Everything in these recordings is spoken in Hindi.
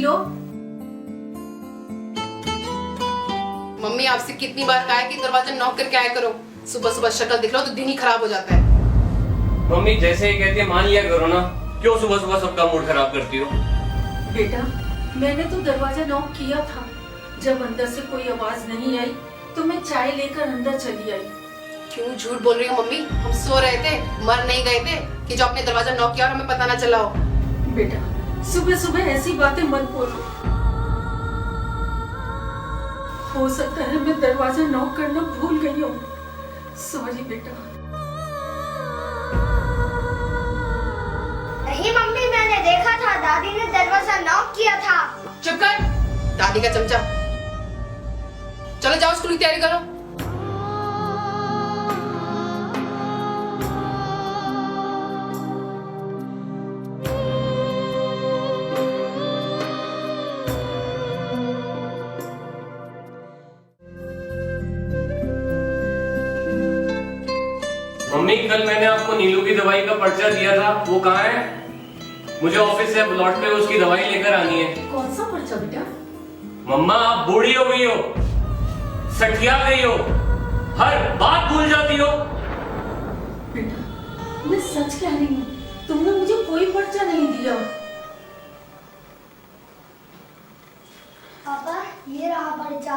लो। मम्मी आपसे कितनी बार कहा है कि दरवाजा नॉक करके आया करो। सुबह सुबह शक्ल दिख लो तो दिन ही खराब हो जाता है। मम्मी जैसे ही कहती है मान लिया करो ना, क्यों सुबह सुबह सबका मूड खराब करती हो? बेटा मैंने तो दरवाजा नॉक किया था, जब अंदर से कोई आवाज नहीं आई तो मैं चाय लेकर अंदर चली आई। क्यों झूठ बोल रही हो मम्मी? हम सो रहे थे, मर नहीं गए थे कि जो आपने दरवाजा नॉक किया और हमें पता ना चला हो। बेटा सुबह सुबह ऐसी बातें मत बोलो। हो सकता है मैं दरवाजा नॉक करना भूल गई हूँ। सॉरी बेटा। नहीं मम्मी, मैंने देखा था दादी ने दरवाजा नॉक किया था। चुप कर, दादी का चमचा। चलो जाओ स्कूल की तैयारी करो। मम्मी कल मैंने आपको नीलू की दवाई का पर्चा दिया था, वो कहाँ है? मुझे ऑफिस से लौटते हुए उसकी दवाई लेकर आनी है। कौन सा पर्चा बेटा? मम्मा आप बूढ़ी हो गई हो, सठिया गई हो, हर बात भूल जाती हो। बेटा मैं सच कह रही हूँ, तुमने मुझे कोई पर्चा नहीं दिया। पापा ये रहा पर्चा,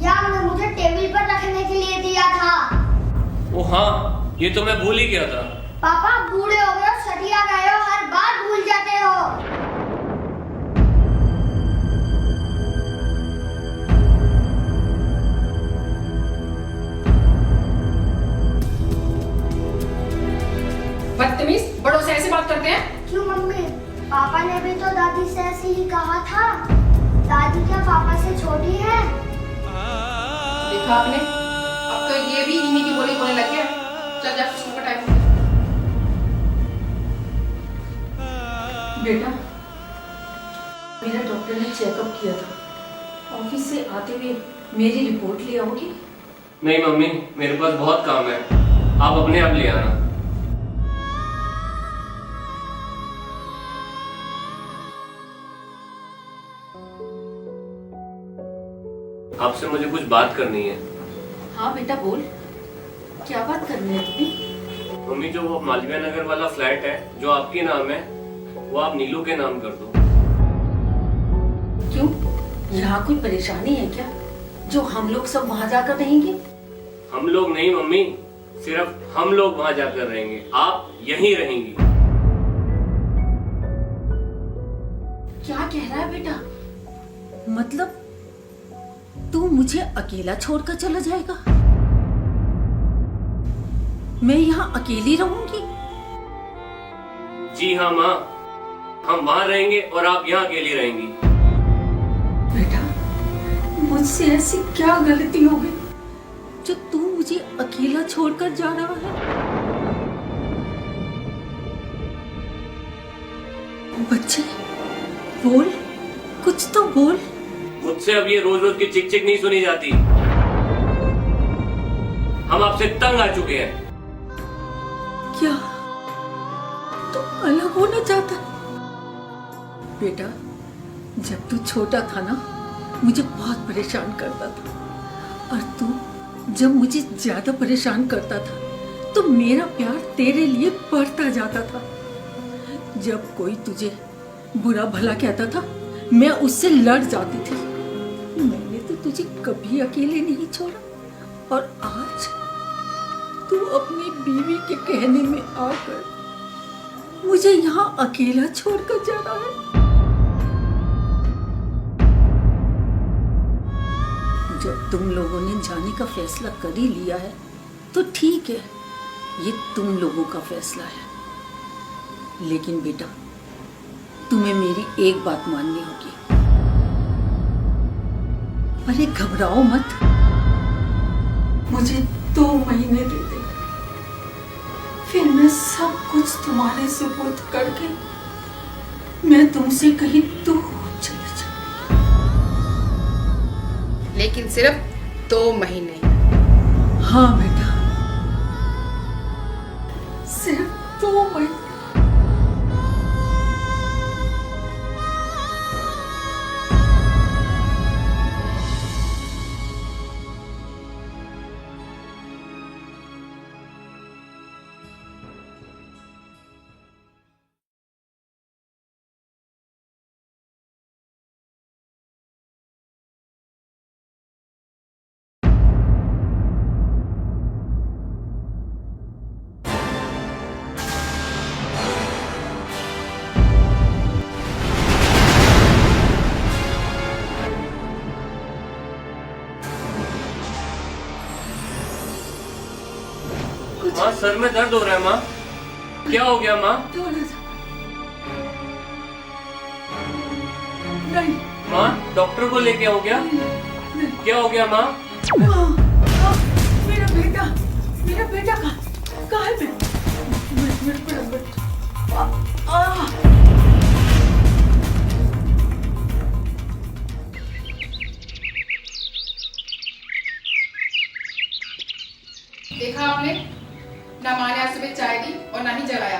ये आपने मुझे टेबल पर रखने के लिए दिया था। ओ हाँ, ये तो मैं भूल ही गया था। पापा बूढ़े हो गए हो, सटिया गए हो, हर बात भूल जाते हो। बदतमीज, बड़ों से ऐसी बात करते हैं? क्यों मम्मी? पापा ने भी तो दादी से ऐसे ही कहा था। दादी क्या पापा से छोटी है? देखा आपने, अब तो ये भी इन्हीं की बोली बोलने लग गया। चल जा, स्कूल का टाइम हो गया। बेटा मेरा डॉक्टर ने चेकअप किया था, ऑफिस से आते हुए मेरी रिपोर्ट ले आओगे? नहीं मम्मी, मेरे पास बहुत काम है, आप अपने आप ले आना। आपसे मुझे कुछ बात करनी है। हाँ बेटा बोल, क्या बात करनी है तुम्हें? मम्मी जो वो मालवीय नगर वाला फ्लैट है जो आपके नाम है, वो आप नीलू के नाम कर दो। क्यों, यहाँ कोई परेशानी है क्या जो हम लोग सब वहाँ जाकर रहेंगे? हम लोग नहीं मम्मी, सिर्फ हम लोग वहाँ जाकर रहेंगे, आप यहीं रहेंगी। क्या कह रहा है बेटा? मतलब तू मुझे अकेला छोड़कर चला जाएगा? मैं यहाँ अकेली रहूंगी? जी हाँ माँ, हम वहाँ रहेंगे और आप यहाँ अकेली रहेंगी। बेटा मुझसे ऐसी क्या गलती हो गई जो तू मुझे अकेला छोड़कर जा रहा है? बच्चे बोल, कुछ तो बोल। मुझसे अब ये रोज रोज की चिक चिक नहीं सुनी जाती। हम आपसे तंग आ चुके हैं। क्या तू अलग होना चाहता? बेटा जब तू छोटा था ना, मुझे बहुत परेशान करता था, और तू जब मुझे ज्यादा परेशान करता था तो मेरा प्यार तेरे लिए बढ़ता जाता था। जब कोई तुझे बुरा भला कहता था मैं उससे लड़ जाती थी। मैंने तो तुझे कभी अकेले नहीं छोड़ा, और आज तू अपनी बीवी के कहने में आकर मुझे यहाँ अकेला छोड़कर जा रहा है। जब तुम लोगों ने जाने का फैसला कर ही लिया है तो ठीक है, ये तुम लोगों का फैसला है। लेकिन बेटा तुम्हें मेरी एक बात माननी होगी। अरे घबराओ मत, मुझे 2 महीने दे दे, फिर मैं सब कुछ तुम्हारे सुपुर्द करके मैं तुमसे कहीं दूर चले जाऊंगी। लेकिन सिर्फ 2 महीने। हाँ बेटा, सिर्फ 2 महीने। माँ सर में दर्द हो रहा है माँ, क्या हो गया माँ? थोड़ा सा। नहीं माँ डॉक्टर को लेके आओ क्या? नहीं। क्या हो गया माँ? मेरा बेटा कहाँ है? मिनट देखा आपने, ना माँ ने आज सुबह चाय दी और ना ही जगाया,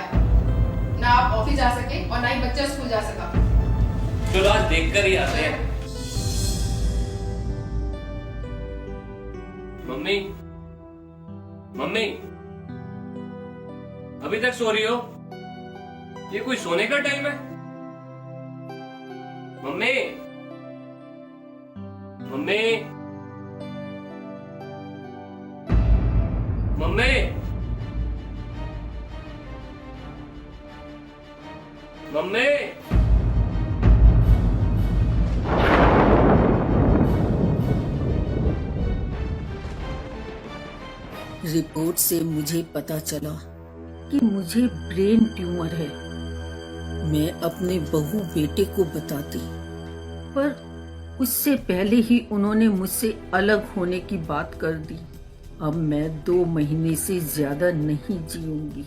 ना आप ऑफिस जा सके और ना ही बच्चा स्कूल जा सका। चलो आज देख कर ही आते हैं। मम्मी मम्मी अभी तक सो रही हो? ये कोई सोने का टाइम है? Mummy mummy mummy mummy report से मुझे पता चला कि मुझे ब्रेन ट्यूमर है। मैं अपने बहू बेटे को बताती, पर उससे पहले ही उन्होंने मुझसे अलग होने की बात कर दी। अब मैं 2 महीने से ज्यादा नहीं जीऊंगी।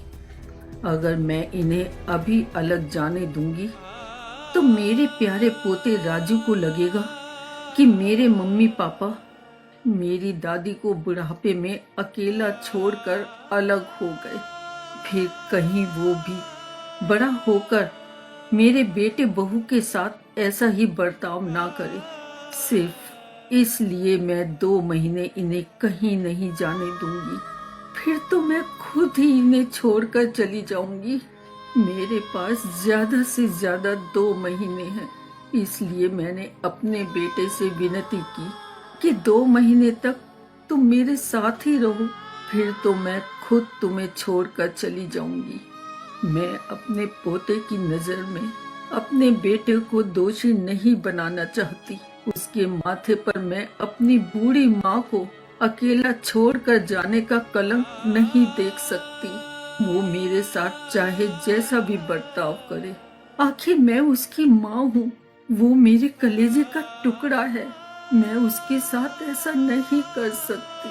अगर मैं इन्हें अभी अलग जाने दूंगी तो मेरे प्यारे पोते राजू को लगेगा कि मेरे मम्मी पापा मेरी दादी को बुढ़ापे में अकेला छोड़कर अलग हो गए। फिर कहीं वो भी बड़ा होकर मेरे बेटे बहू के साथ ऐसा ही बर्ताव ना करे। सिर्फ इसलिए मैं 2 महीने इन्हें कहीं नहीं जाने दूंगी। फिर तो मैं खुद ही इन्हें छोड़कर चली जाऊंगी। मेरे पास ज्यादा से ज्यादा 2 महीने हैं, इसलिए मैंने अपने बेटे से विनती की कि 2 महीने तक तुम मेरे साथ ही रहो, फिर तो मैं खुद तुम्हें छोड़कर चली जाऊंगी। मैं अपने पोते की नजर में अपने बेटे को दोषी नहीं बनाना चाहती। उसके माथे पर मैं अपनी बूढ़ी माँ को अकेला छोड़कर जाने का कलंक नहीं देख सकती। वो मेरे साथ चाहे जैसा भी बर्ताव करे, आखिर मैं उसकी माँ हूँ। वो मेरे कलेजे का टुकड़ा है। मैं उसके साथ ऐसा नहीं कर सकती।